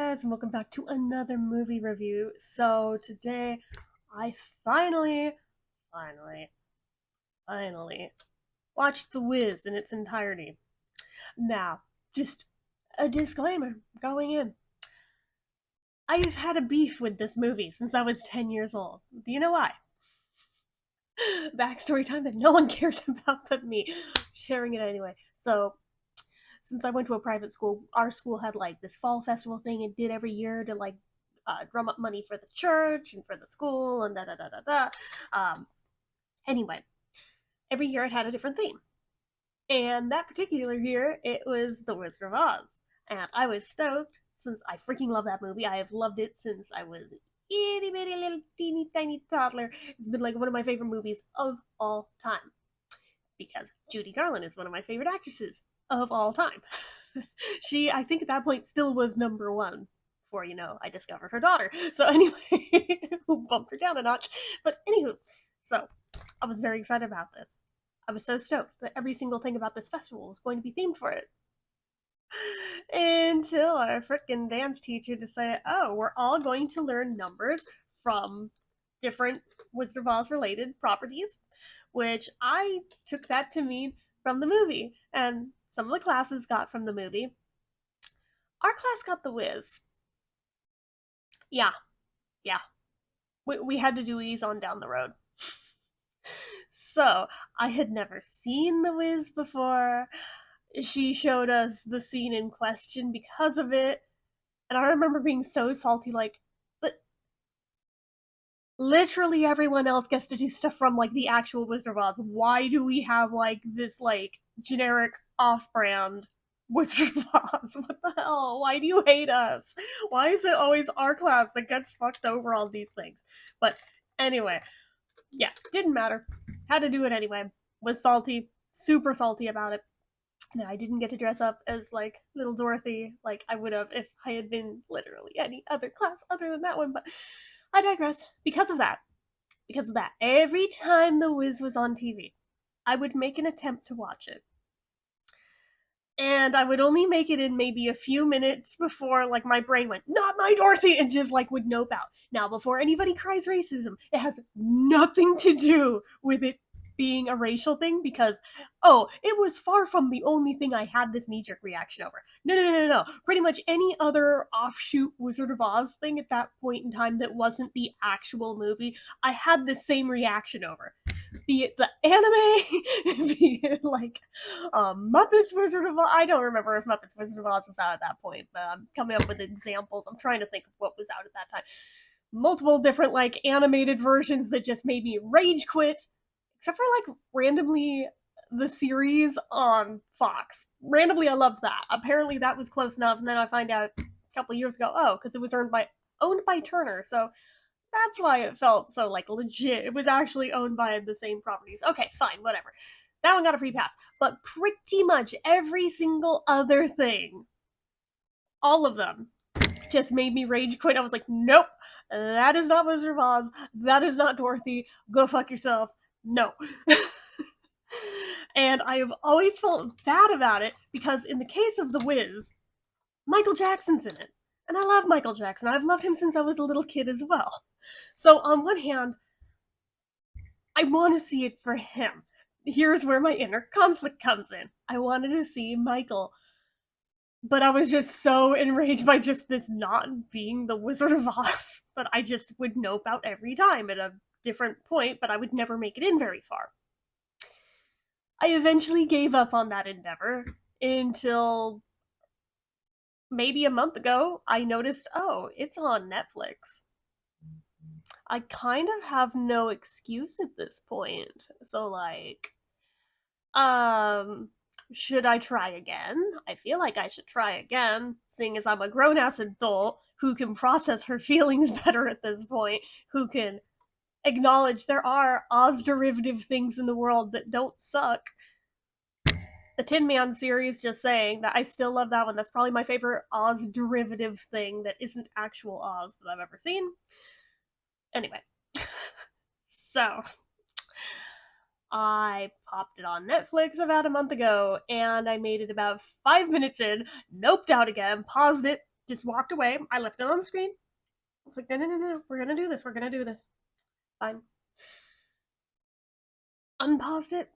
guys, and welcome back to another movie review. So today I finally, finally watched The Wiz in its entirety. Now, just a disclaimer going in. I've had a beef with this movie since I was 10 years old. Do you know why? Backstory time that no one cares about but me. Sharing it anyway. So, since I went to a private school, our school had like this fall festival thing it did every year to like drum up money for the church and for the school and da da da da da. Anyway, every year it had a different theme. And that particular year, it was The Wizard of Oz. And I was stoked since I freaking love that movie. I have loved it since I was an itty bitty little teeny tiny toddler. It's been like one of my favorite movies of all time. Because Judy Garland is one of my favorite actresses of all time. She, I think at that point, still was number one before, I discovered her daughter. So anyway, who bumped her down a notch. But anywho, so I was very excited about this. I was so stoked that every single thing about this festival was going to be themed for it. Until our frickin' dance teacher decided, oh, we're all going to learn numbers from different Wizard of Oz related properties, which I took that to mean from the movie. And some of the classes got from the movie. Our class got The Wiz. Yeah, yeah. We had to do ease on down the road. So, I had never seen The Wiz before. She showed us the scene in question because of it. And I remember being so salty, like, but literally everyone else gets to do stuff from, like, the actual Wizard of Oz. Why do we have, like, this, like, generic off-brand Wizard of Oz? What the hell? Why do you hate us? Why is it always our class that gets fucked over on these things? But anyway, yeah, didn't matter. Had to do it anyway. Was salty, super salty about it. Now, I didn't get to dress up as, like, little Dorothy like I would have if I had been literally any other class other than that one, but I digress. Because of that, every time The Wiz was on TV, I would make an attempt to watch it. And I would only make it in maybe a few minutes before, like, my brain went, not my Dorothy, and just, like, would nope out. Now, before anybody cries racism, it has nothing to do with it being a racial thing because, oh, it was far from the only thing I had this knee-jerk reaction over. No. Pretty much any other offshoot Wizard of Oz thing at that point in time that wasn't the actual movie, I had the same reaction over. Be it the anime, be it like Muppets Wizard of Oz. I don't remember if Muppets Wizard of Oz was out at that point, but I'm coming up with examples. I'm trying to think of what was out at that time. Multiple different like animated versions that just made me rage quit, except for like randomly the series on Fox. Randomly, I loved that. Apparently, that was close enough, and then I find out a couple years ago, oh, because it was owned by Turner, so that's why it felt so like legit. It was actually owned by the same properties. Okay, fine, whatever. That one got a free pass. But pretty much every single other thing, all of them, just made me rage quit. I was like, nope, that is not Wizard of Oz. That is not Dorothy. Go fuck yourself. No. And I have always felt bad about it because in the case of The Wiz, Michael Jackson's in it. And I love Michael Jackson. I've loved him since I was a little kid as well. So on one hand, I want to see it for him. Here's where my inner conflict comes in. I wanted to see Michael, but I was just so enraged by just this not being the Wizard of Oz that I just would nope out every time at a different point, but I would never make it in very far. I eventually gave up on that endeavor until maybe a month ago. I noticed, oh, it's on Netflix. I kind of have no excuse at this point. So, like, should I try again? I feel like I should try again, seeing as I'm a grown ass adult who can process her feelings better at this point, who can acknowledge there are Oz derivative things in the world that don't suck. The Tin Man series, just saying that I still love that one. That's probably my favorite Oz derivative thing that isn't actual Oz that I've ever seen. Anyway, so I popped it on Netflix about a month ago, and I made it about 5 minutes in, noped out again, paused it, just walked away. I left it on the screen. I was like, no, no, no, no, we're gonna do this. We're gonna do this. Fine. Unpaused it.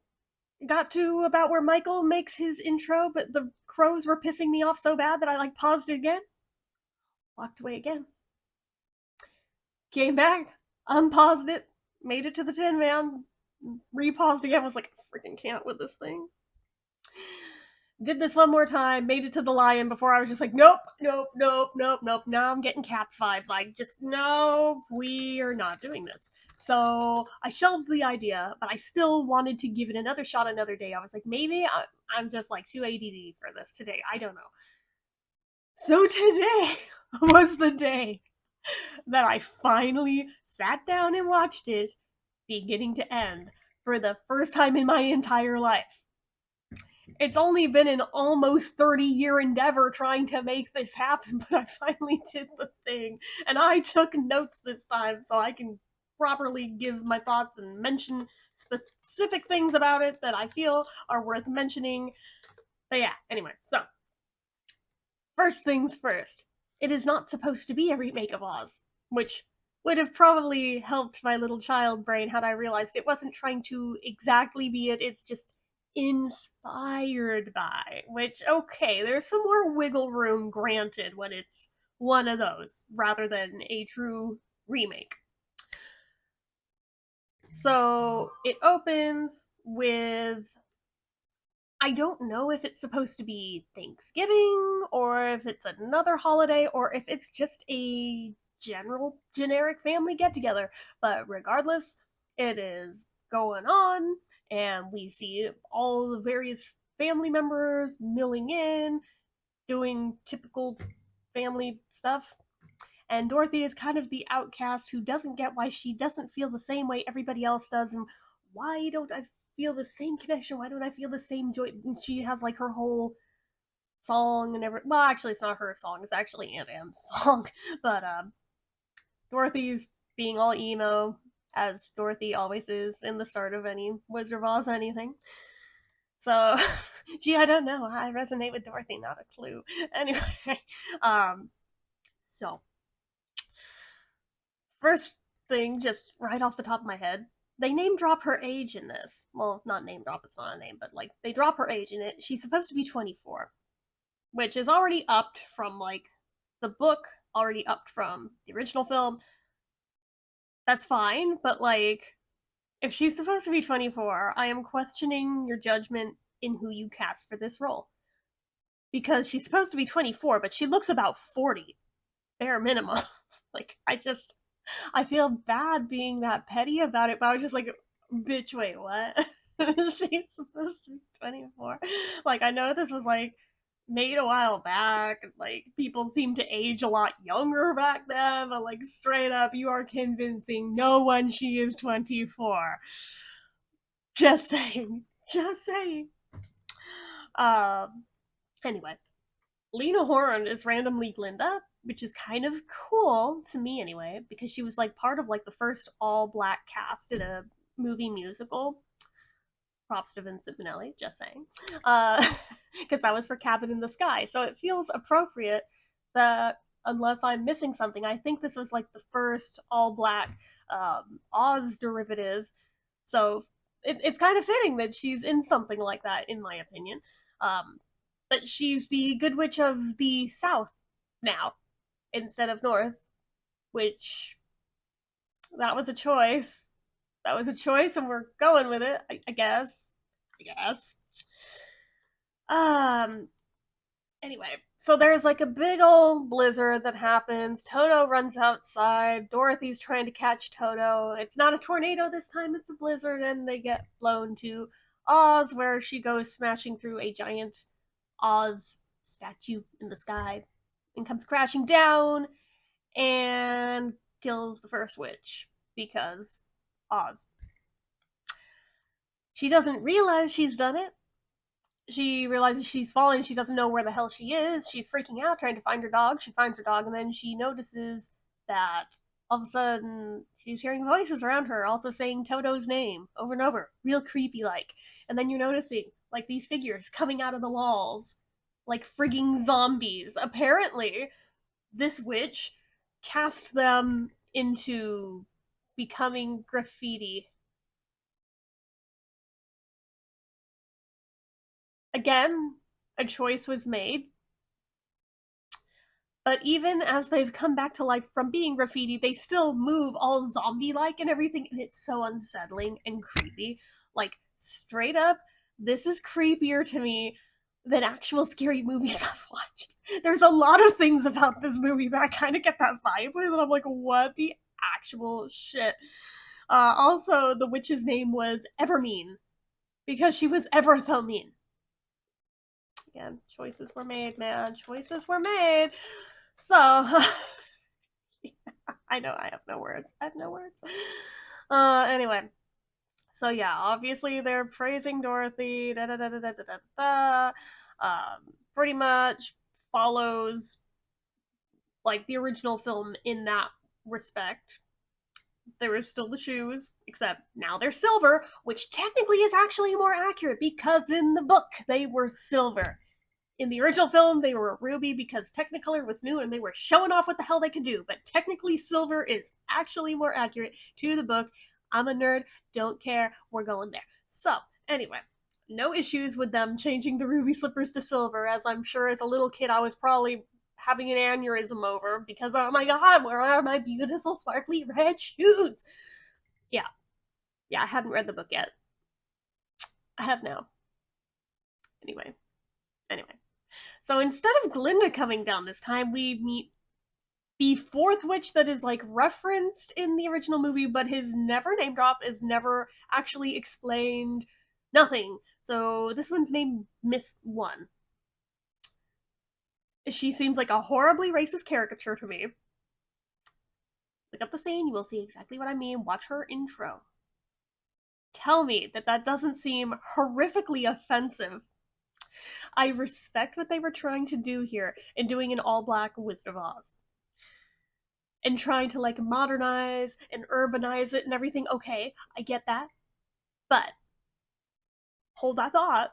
Got to about where Michael makes his intro, but the crows were pissing me off so bad that I like paused it again. Walked away again. Came back, unpaused it, made it to the Tin Man, repaused again. Was like, I freaking can't with this thing. Did this one more time, made it to the lion before I was just like, nope, nope, nope, nope, nope. Now I'm getting Cats vibes. Like, just no, we are not doing this. So I shelved the idea, but I still wanted to give it another shot another day. I was like, maybe I'm just like too ADD for this today. I don't know. So today was the day that I finally sat down and watched it beginning to end for the first time in my entire life. It's only been an almost 30-year endeavor trying to make this happen, but I finally did the thing. And I took notes this time so I can properly give my thoughts and mention specific things about it that I feel are worth mentioning. But yeah, anyway, so first things first. It is not supposed to be a remake of Oz, which would have probably helped my little child brain had I realized it wasn't trying to exactly be it, it's just inspired by, which, okay, there's some more wiggle room granted when it's one of those rather than a true remake. So it opens with, I don't know if it's supposed to be Thanksgiving or if it's another holiday or if it's just a generic family get together. But regardless, it is going on, and we see all the various family members milling in, doing typical family stuff. And Dorothy is kind of the outcast who doesn't get why she doesn't feel the same way everybody else does, and why don't I feel the same connection? Why don't I feel the same joy? And she has like her whole song and every. Well, actually, it's not her song. It's actually Aunt Anne's song. But Dorothy's being all emo, as Dorothy always is in the start of any Wizard of Oz anything. So, gee, I don't know. I resonate with Dorothy, not a clue. Anyway, so first thing, just right off the top of my head, they name drop her age in this. Well, not name drop, it's not a name, but like they drop her age in it. She's supposed to be 24, which is already upped from like the book, already upped from the original film. That's fine, but like if she's supposed to be 24, I am questioning your judgment in who you cast for this role. Because she's supposed to be 24, but she looks about 40, bare minimum. Like, I feel bad being that petty about it, but I was just like, bitch, wait, what? She's supposed to be 24. Like, I know this was like made a while back. Like, people seem to age a lot younger back then, but like, straight up, you are convincing no one she is 24. Just saying. Just saying. Anyway, Lena Horne is randomly Glinda, which is kind of cool to me anyway, because she was like part of like the first all black cast in a movie musical. Props to Vincent Minnelli, just saying. Because that was for Cabin in the Sky. So it feels appropriate that, unless I'm missing something, I think this was like the first all black Oz derivative. So it's kind of fitting that she's in something like that, in my opinion. But she's the Good Witch of the South now instead of North, which that was a choice. That was a choice, and we're going with it. I guess. I guess. Um. Anyway, so there's like a big old blizzard that happens. Toto runs outside. Dorothy's trying to catch Toto. It's not a tornado this time, it's a blizzard, and they get blown to Oz, where she goes smashing through a giant Oz statue in the sky and comes crashing down and kills the first witch because Oz. She doesn't realize she's done it. She realizes she's fallen. She doesn't know where the hell she is. She's freaking out trying to find her dog. She finds her dog, and then she notices that all of a sudden she's hearing voices around her, also saying Toto's name over and over, real creepy like. And then you're noticing like these figures coming out of the walls like frigging zombies, apparently. this witch cast them into becoming graffiti. Again, a choice was made. But even as they've come back to life from being graffiti, they still move all zombie like and everything, and it's so unsettling and creepy. Like, straight up, this is creepier to me than actual scary movies I've watched. There's a lot of things about this movie that I kind of get that vibe with, and I'm like, what the actual shit? Also, the witch's name was Evermean because she was ever so mean. Again, choices were made, man. Choices were made. So, I know I have no words. I have no words. Anyway, so yeah, obviously they're praising Dorothy. Da da da da da da da. Pretty much follows like the original film in that respect. There is still the shoes, except now they're silver, which technically is actually more accurate because in the book they were silver. In the original film, they were ruby because Technicolor was new and they were showing off what the hell they could do. But technically, silver is actually more accurate to the book. I'm a nerd, don't care, we're going there. So, anyway, no issues with them changing the ruby slippers to silver, as I'm sure as a little kid I was probably having an aneurysm over because, oh my god, where are my beautiful sparkly red shoes? Yeah, I hadn't read the book yet. I have now. Anyway. So instead of Glinda coming down this time, we meet the fourth witch that is like referenced in the original movie, but his never name drop is never actually explained. Nothing. So this one's named Miss One. She seems like a horribly racist caricature to me. Look up the scene, you will see exactly what I mean. Watch her intro. Tell me that that doesn't seem horrifically offensive. I respect what they were trying to do here in doing an all-black Wizard of Oz. And trying to like modernize and urbanize it and everything. Okay, I get that. But hold that thought.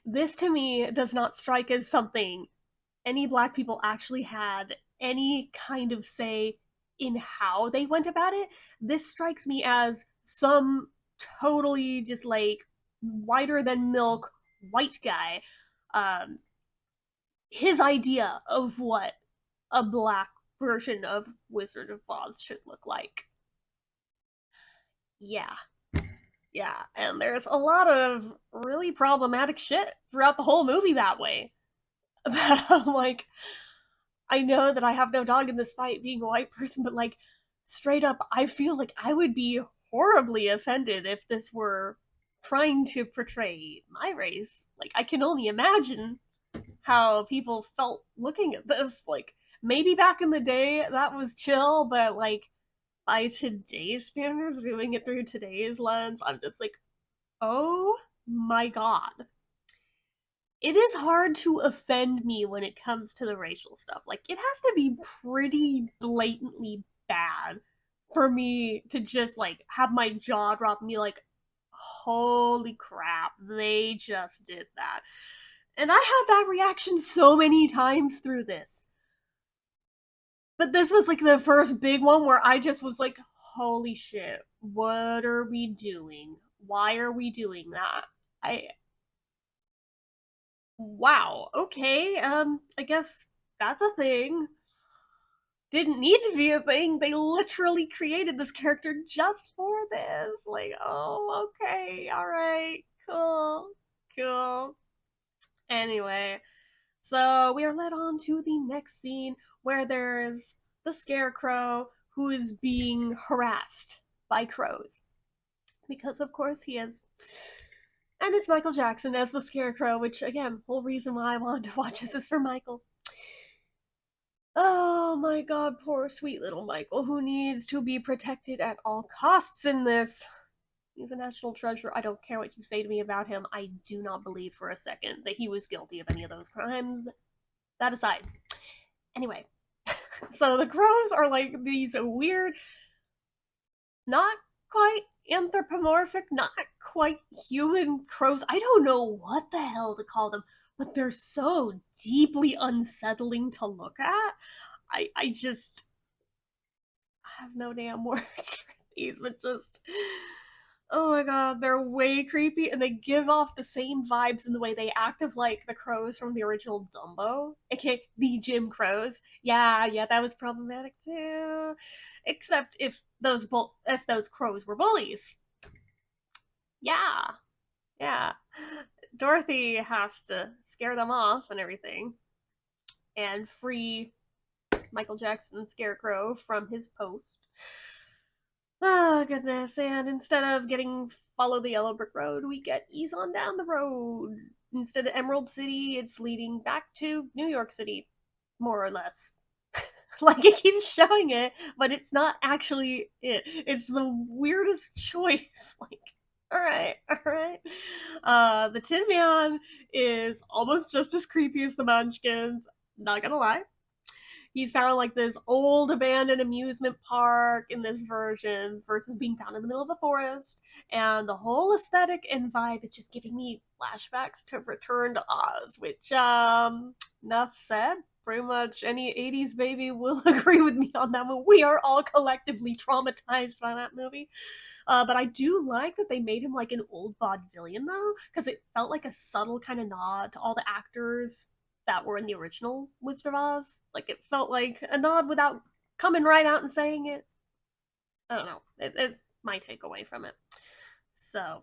This to me does not strike as something any black people actually had any kind of say in how they went about it. This strikes me as some totally just like whiter than milk white guy, um, his idea of what a black version of Wizard of Oz should look like. Yeah. Yeah, and there's a lot of really problematic shit throughout the whole movie that way. That I'm like, I know that I have no dog in this fight being a white person, but like, straight up, I feel like I would be horribly offended if this were trying to portray my race. Like, I can only imagine how people felt looking at this. Like, maybe back in the day that was chill, but like, by today's standards, viewing it through today's lens, I'm just like, oh my god. It is hard to offend me when it comes to the racial stuff. Like, it has to be pretty blatantly bad for me to just, like, have my jaw drop and be like, holy crap, they just did that. And I had that reaction so many times through this. But this was, like, the first big one where I just was like, holy shit, what are we doing? Why are we doing that? Wow, okay, I guess that's a thing. Didn't need to be a thing. They literally created this character just for this. Like, oh, okay, alright, cool, cool. Anyway, so we are led on to the next scene where there's the Scarecrow who is being harassed by crows. Because, of course, he is. And it's Michael Jackson as the Scarecrow, which, again, whole reason why I wanted to watch this is for Michael. Oh my god, poor sweet little Michael, who needs to be protected at all costs in this. He's a national treasure. I don't care what you say to me about him. I do not believe for a second that he was guilty of any of those crimes. That aside. Anyway, so the crows are like these weird, not quite anthropomorphic, not quite human crows. I don't know what the hell to call them, but they're so deeply unsettling to look at. I just have no damn words for these, but just oh my god, they're way creepy, and they give off the same vibes in the way they act of like the crows from the original Dumbo, aka the Jim Crows. Yeah, yeah, that was problematic too. Except if those crows were bullies. Yeah, yeah. Dorothy has to scare them off and everything, and free Michael Jackson's Scarecrow from his post. Oh goodness! And instead of getting follow the yellow brick road, we get ease on down the road. Instead of Emerald City, it's leading back to New York City, more or less. Like it keeps showing it, but it's not actually it. It's the weirdest choice. Like, all right, all right. The Tin Man is almost just as creepy as the Munchkins. Not gonna lie. He's found like this old abandoned amusement park in this version versus being found in the middle of a forest. And the whole aesthetic and vibe is just giving me flashbacks to Return to Oz, which, enough said. Pretty much any 80s baby will agree with me on that one. We are all collectively traumatized by that movie. But I do like that they made him like an old vaudevillian though, because it felt like a subtle kind of nod to all the actors that were in the original Wizard of Oz. Like it felt like a nod without coming right out and saying it. I don't know. It's my takeaway from it. So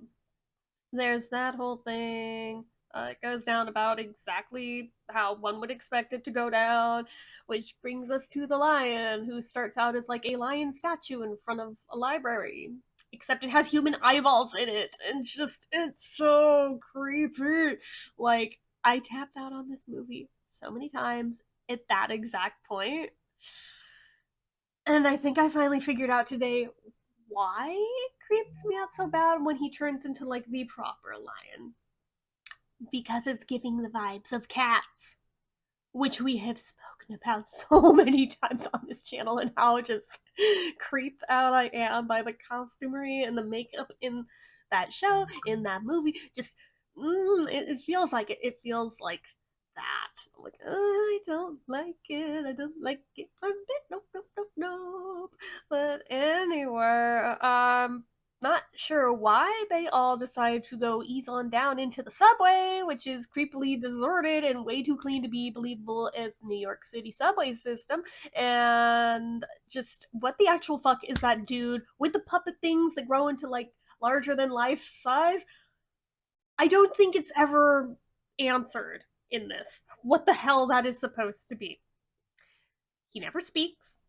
there's that whole thing. It goes down about exactly how one would expect it to go down, which brings us to the lion, who starts out as like a lion statue in front of a library. Except it has human eyeballs in it, and just it's so creepy. Like I tapped out on this movie so many times at that exact point, and I think I finally figured out today why it creeps me out so bad when he turns into like the proper lion. Because it's giving the vibes of cats, which we have spoken about so many times on this channel, and how just creeped out I am by the costumery and the makeup in that show, in that movie. Just, it feels like it. It feels like that. I'm like, I don't like it. I don't like it one bit. Nope, nope, nope, nope. But anyway, not sure why they all decided to go ease on down into the subway, which is creepily deserted and way too clean to be believable as the New York City subway system. And just what the actual fuck is that dude with the puppet things that grow into like larger than life size? I don't think it's ever answered in this. What the hell that is supposed to be. He never speaks.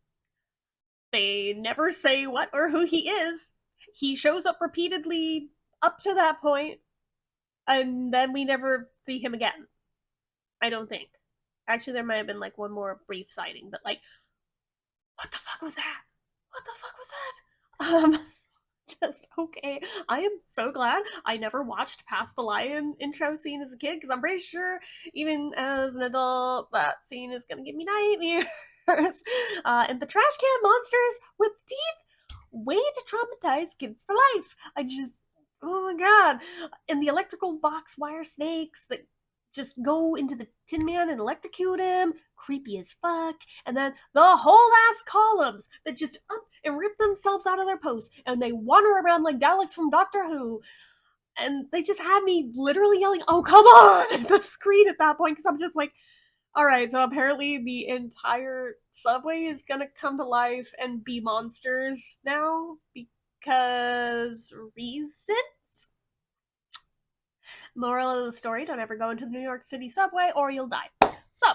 They never say what or who he is. He shows up repeatedly up to that point, and then we never see him again. I don't think. Actually, there might have been like one more brief sighting, but like, what the fuck was that? What the fuck was that? Just okay. I am so glad I never watched Past the Lion intro scene as a kid, because I'm pretty sure even as an adult that scene is gonna give me nightmares. And the trash can monsters with teeth, way to traumatize kids for life. I just, oh my god. And the electrical box wire snakes that just go into the Tin Man and electrocute him, creepy as fuck. And then the whole ass columns that just up and rip themselves out of their posts, and they wander around like Daleks from Doctor Who. And they just had me literally yelling, "Oh, come on!" at the screen at that point, because I'm just like, all right, so apparently the entire subway is gonna come to life and be monsters now because reasons. Moral of the story: don't ever go into the New York City subway or you'll die. So,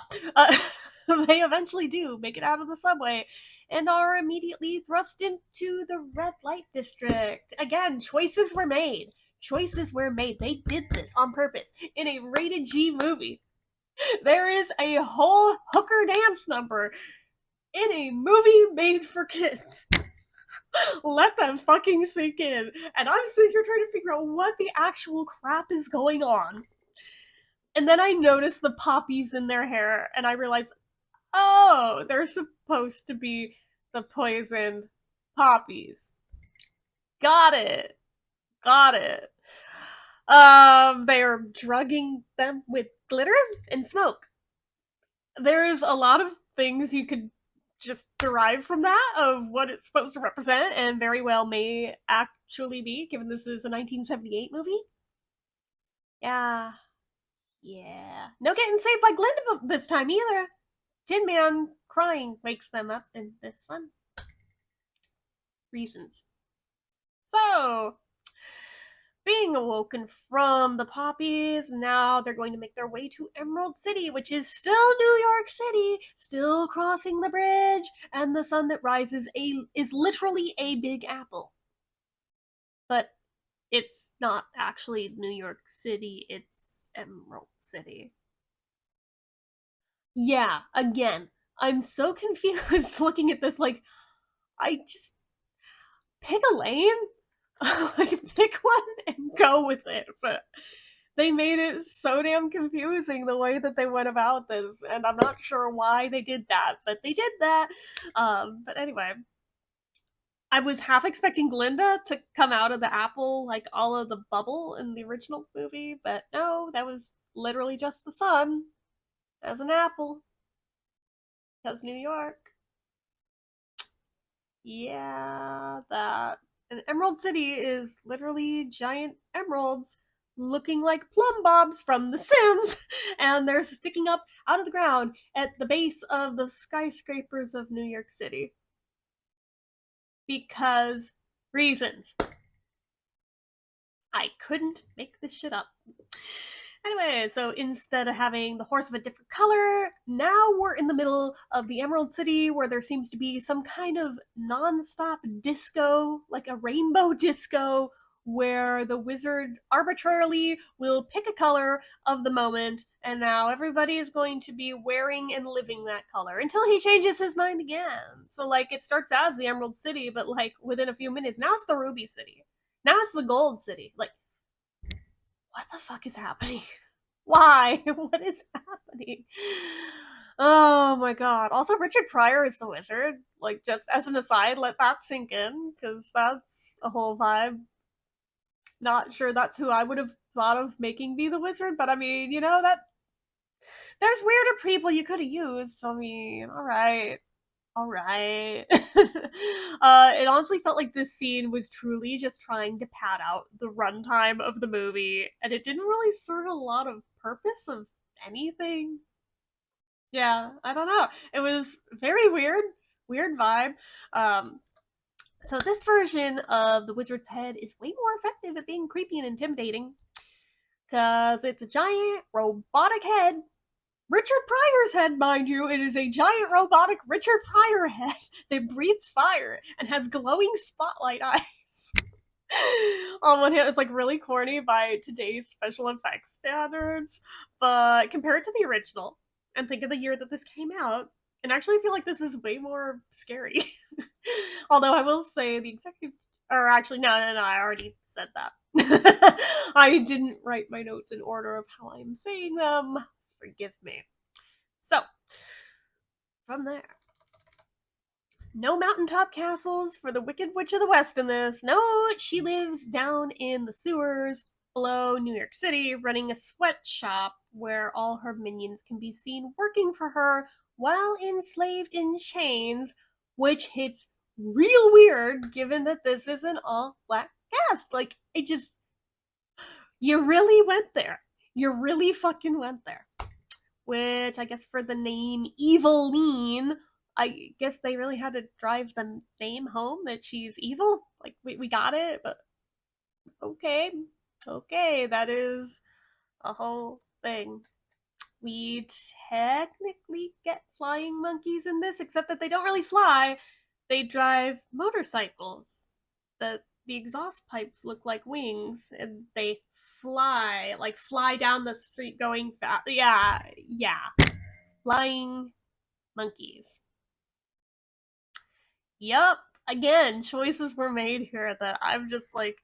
they eventually do make it out of the subway and are immediately thrust into the red light district. Again, choices were made. Choices were made. They did this on purpose in a rated G movie. There is a whole hooker dance number in a movie made for kids. Let that fucking sink in. And I'm sitting here trying to figure out what the actual crap is going on. And then I noticed the poppies in their hair, and I realized, oh, they're supposed to be the poisoned poppies. Got it. Got it. They are drugging them with glitter and smoke. There is a lot of things you could just derived from that of what it's supposed to represent, and very well may actually be, given this is a 1978 movie. Yeah. Yeah. No getting saved by Glinda this time either. Tin Man crying wakes them up in this one. Reasons. So, being awoken from the poppies, now they're going to make their way to Emerald City, which is still New York City, still crossing the bridge, and the sun that rises is literally a big apple. But it's not actually New York City, it's Emerald City. Yeah, again, I'm so confused looking at this. Like, I just pick a lane, like pick one and go with it. But they made it so damn confusing the way that they went about this, and I'm not sure why they did that, but they did that. But anyway, I was half expecting Glinda to come out of the apple like all of the bubble in the original movie, but no, that was literally just the sun as an apple. Because New York. Yeah, that. And Emerald City is literally giant emeralds looking like plumb bobs from The Sims, and they're sticking up out of the ground at the base of the skyscrapers of New York City. Because reasons. I couldn't make this shit up. Anyway, so instead of having the horse of a different color, now we're in the middle of the Emerald City where there seems to be some kind of non-stop disco, like a rainbow disco, where the wizard arbitrarily will pick a color of the moment, and now everybody is going to be wearing and living that color until he changes his mind again. So, like, it starts as the Emerald City, but, like, within a few minutes, now it's the Ruby City. Now it's the Gold City. Like, what the fuck is happening? Why? What is happening? Oh my god. Also, Richard Pryor is the wizard. Like, just as an aside, let that sink in, because that's a whole vibe. Not sure that's who I would have thought of making be the wizard, but I mean, that there's weirder people you could have used. So, I mean, alright. Alright. It honestly felt like this scene was truly just trying to pad out the runtime of the movie, and it didn't really serve a lot of purpose of anything. Yeah, I don't know. It was very weird, weird vibe. Um, so this version of the Wizard's Head is way more effective at being creepy and intimidating, because it's a giant robotic head. Richard Pryor's head, mind you, it is a giant robotic Richard Pryor head that breathes fire and has glowing spotlight eyes. On one hand, it's like really corny by today's special effects standards, but compare it to the original and think of the year that this came out, and actually feel like this is way more scary. Although I will say the executive, or actually, no, I already said that. I didn't write my notes in order of how I'm saying them. Forgive me. So, from there, no mountaintop castles for the Wicked Witch of the West in this. No, she lives down in the sewers below New York City, running a sweatshop where all her minions can be seen working for her while enslaved in chains, which hits real weird given that this is an all black cast. Like, it just, you really went there. You really fucking went there. Which I guess for the name Eveline, I guess they really had to drive the name home that she's evil. Like, we got it, but okay. Okay, that is a whole thing. We technically get flying monkeys in this, except that they don't really fly. They drive motorcycles. The exhaust pipes look like wings, and they fly down the street going fast. Yeah, flying monkeys. Yup. Again, choices were made here that I'm just like,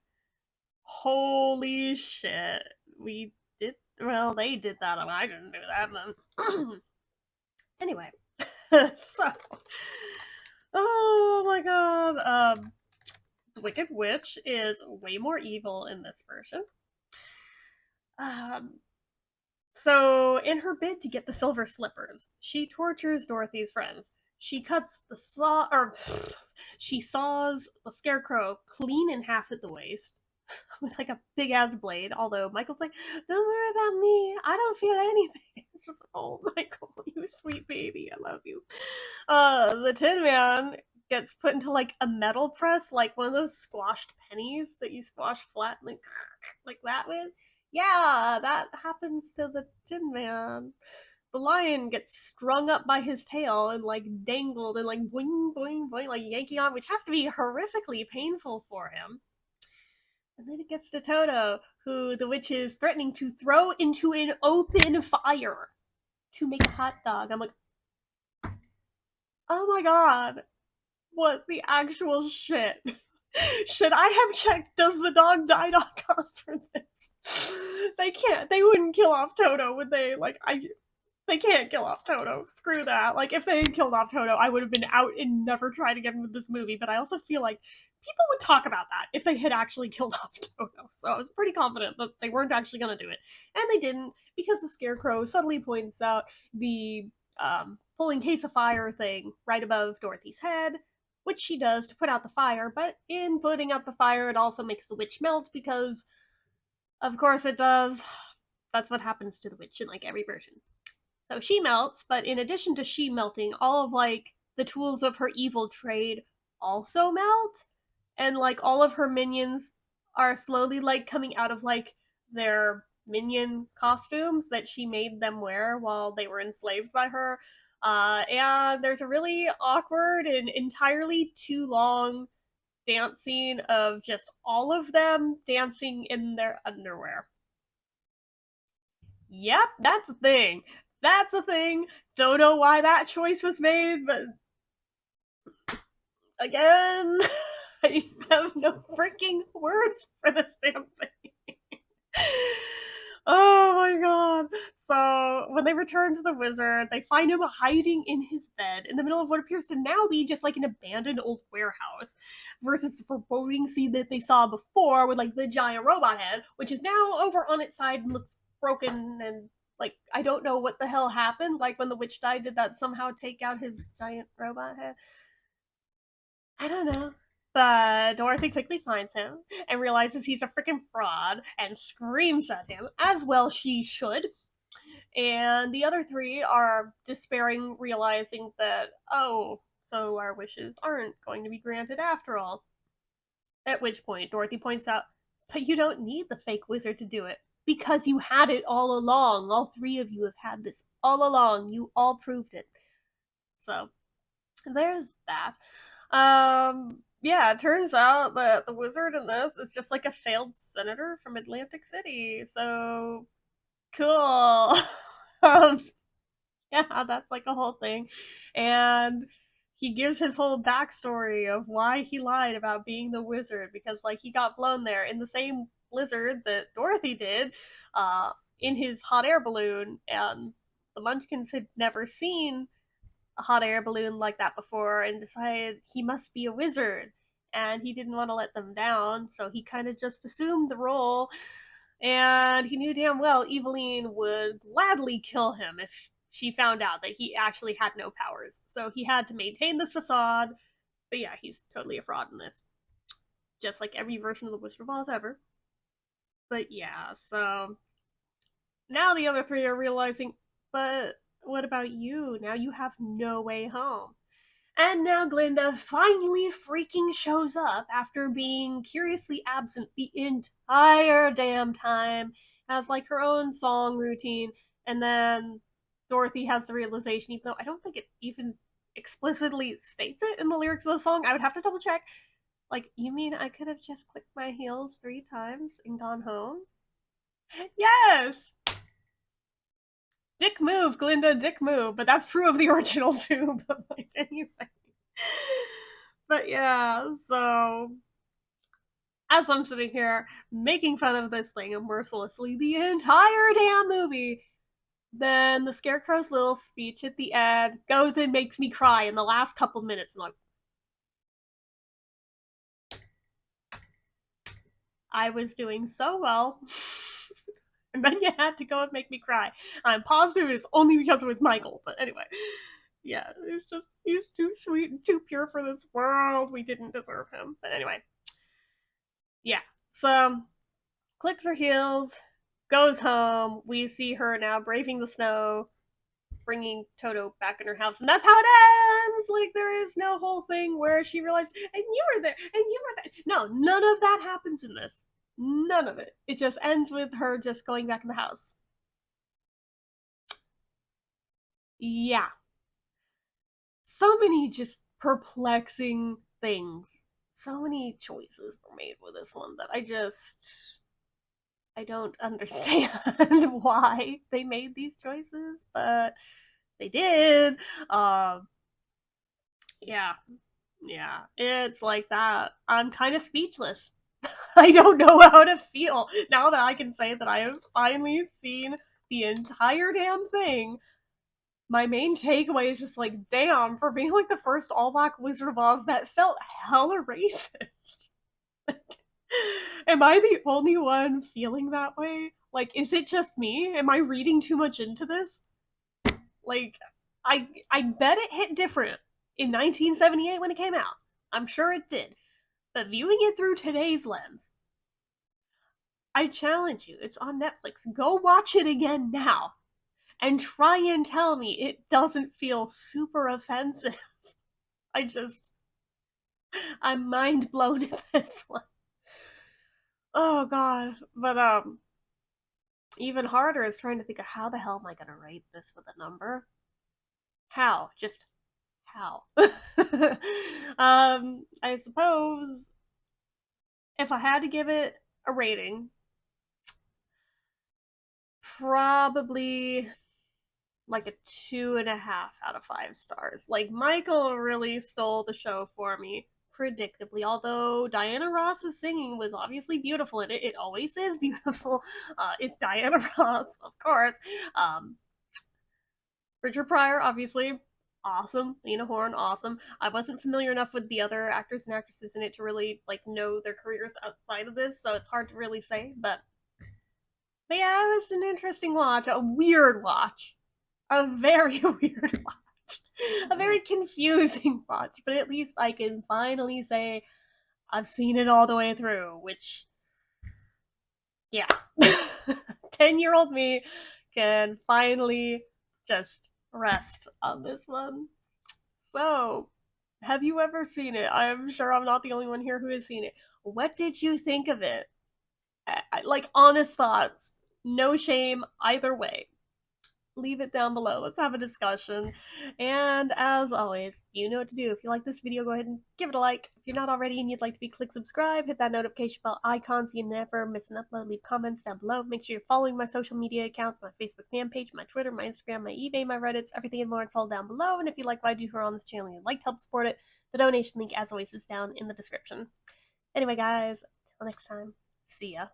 holy shit. We did, well, they did that, and I didn't do that. Anyway, so, oh my god. The Wicked Witch is way more evil in this version. Um, So, in her bid to get the silver slippers, she tortures Dorothy's friends. She cuts the saw, or she saws the Scarecrow clean in half at the waist with like a big ass blade. Although Michael's like, "Don't worry about me. I don't feel anything." It's just like, oh, Michael, you sweet baby, I love you. The Tin Man gets put into like a metal press, like one of those squashed pennies that you squash flat, like that with. Yeah, that happens to the Tin Man. The lion gets strung up by his tail and like dangled and like boing boing boing, like yanking on, which has to be horrifically painful for him. And then it gets to Toto, who the witch is threatening to throw into an open fire to make a hot dog. I'm like, oh my god, what the actual shit? Should I have checked does the dog die.com for this? They can't. They wouldn't kill off Toto, would they? Like, they can't kill off Toto. Screw that. Like, if they had killed off Toto, I would have been out and never tried again with this movie. But I also feel like people would talk about that if they had actually killed off Toto. So I was pretty confident that they weren't actually going to do it. And they didn't, because the Scarecrow subtly points out the pulling case of fire thing right above Dorothy's head, which she does to put out the fire. But in putting out the fire, it also makes the witch melt because, of course, it does. That's what happens to the witch in like every version. So she melts, but in addition to she melting, all of like the tools of her evil trade also melt, and like all of her minions are slowly like coming out of like their minion costumes that she made them wear while they were enslaved by her. And there's a really awkward and entirely too long dance scene of just all of them dancing in their underwear. Yep, that's a thing. That's a thing. Don't know why that choice was made, but again, I have no freaking words for this damn thing. Oh my god. So, when they return to the wizard, they find him hiding in his bed in the middle of what appears to now be just like an abandoned old warehouse versus the foreboding scene that they saw before with like the giant robot head, which is now over on its side and looks broken and like I don't know what the hell happened. Like when the witch died, did that somehow take out his giant robot head? I don't know. But Dorothy quickly finds him and realizes he's a freaking fraud and screams at him, as well she should. And the other three are despairing, realizing that, oh, so our wishes aren't going to be granted after all. At which point, Dorothy points out, but you don't need the fake wizard to do it because you had it all along. All three of you have had this all along. You all proved it. So there's that. Yeah, it turns out that the wizard in this is just like a failed senator from Atlantic City. So cool. um, yeah, that's like a whole thing. And he gives his whole backstory of why he lied about being the wizard because like he got blown there in the same blizzard that Dorothy did, in his hot air balloon, and the Munchkins had never seen a hot air balloon like that before and decided he must be a wizard. And he didn't want to let them down, so he kind of just assumed the role. And he knew damn well Eveline would gladly kill him if she found out that he actually had no powers. So he had to maintain this facade. But yeah, he's totally a fraud in this. Just like every version of the Wizard of Oz ever. But yeah, so now the other three are realizing, but what about you? Now you have no way home. And now Glinda finally freaking shows up after being curiously absent the entire damn time, has like her own song routine, and then Dorothy has the realization, even though I don't think it even explicitly states it in the lyrics of the song, I would have to double check. Like, you mean I could have just clicked my heels 3 times and gone home? Yes! Dick move, Glinda, dick move. But that's true of the original too. But like, anyway. But yeah, so as I'm sitting here making fun of this thing mercilessly the entire damn movie, then the Scarecrow's little speech at the end goes and makes me cry in the last couple minutes. And like, I was doing so well. And then you had to go and make me cry. I'm positive it's only because it was Michael, but anyway. Yeah, he's too sweet and too pure for this world. We didn't deserve him. But anyway, yeah. So clicks her heels, goes home. We see her now braving the snow, bringing Toto back in her house, and that's how it ends. Like there is no whole thing where she realized, and you were there, and you were there. No, none of that happens in this. None of it. It just ends with her just going back in the house. Yeah. So many just perplexing things. So many choices were made with this one that I don't understand why they made these choices, but they did. Um, yeah, yeah, it's like that. I'm kind of speechless. I don't know how to feel now that I can say that I have finally seen the entire damn thing. My main takeaway is just like, damn, for being like the first all black Wizard of Oz, that felt hella racist. Am I the only one feeling that way? Like, is it just me? Am I reading too much into this? Like, I bet it hit different in 1978 when it came out. I'm sure it did. But viewing it through today's lens, I challenge you. It's on Netflix. Go watch it again now and try and tell me it doesn't feel super offensive. I'm mind blown at this one. Oh god. But even harder is trying to think of how the hell am I gonna rate this with a number? How? Just how? I suppose if I had to give it a rating, probably like a 2.5 out of 5 stars. Like Michael really stole the show for me, predictably. Although Diana Ross's singing was obviously beautiful, and it always is beautiful. It's Diana Ross, of course. Um, Richard Pryor, obviously, awesome. Lena Horne, awesome. I wasn't familiar enough with the other actors and actresses in it to really like know their careers outside of this, so it's hard to really say. But yeah, it was an interesting watch, a weird watch, a very weird watch, a very confusing watch. But at least I can finally say I've seen it all the way through, which yeah, 10-year-old me can finally just rest on this one. So, have you ever seen it? I'm sure I'm not the only one here who has seen it. What did you think of it? Like, honest thoughts. No shame either way. Leave it down below. Let's have a discussion. And as always, you know what to do. If you like this video, go ahead and give it a like. If you're not already and you'd like to be, click subscribe, hit that notification bell icon so you never miss an upload. Leave comments down below. Make sure you're following my social media accounts, my Facebook fan page, my Twitter, my Instagram, my eBay, my Reddits, everything and more. It's all down below. And if you like what I do here on this channel and you'd like to help support it, the donation link, as always, is down in the description. Anyway, guys, until next time, see ya.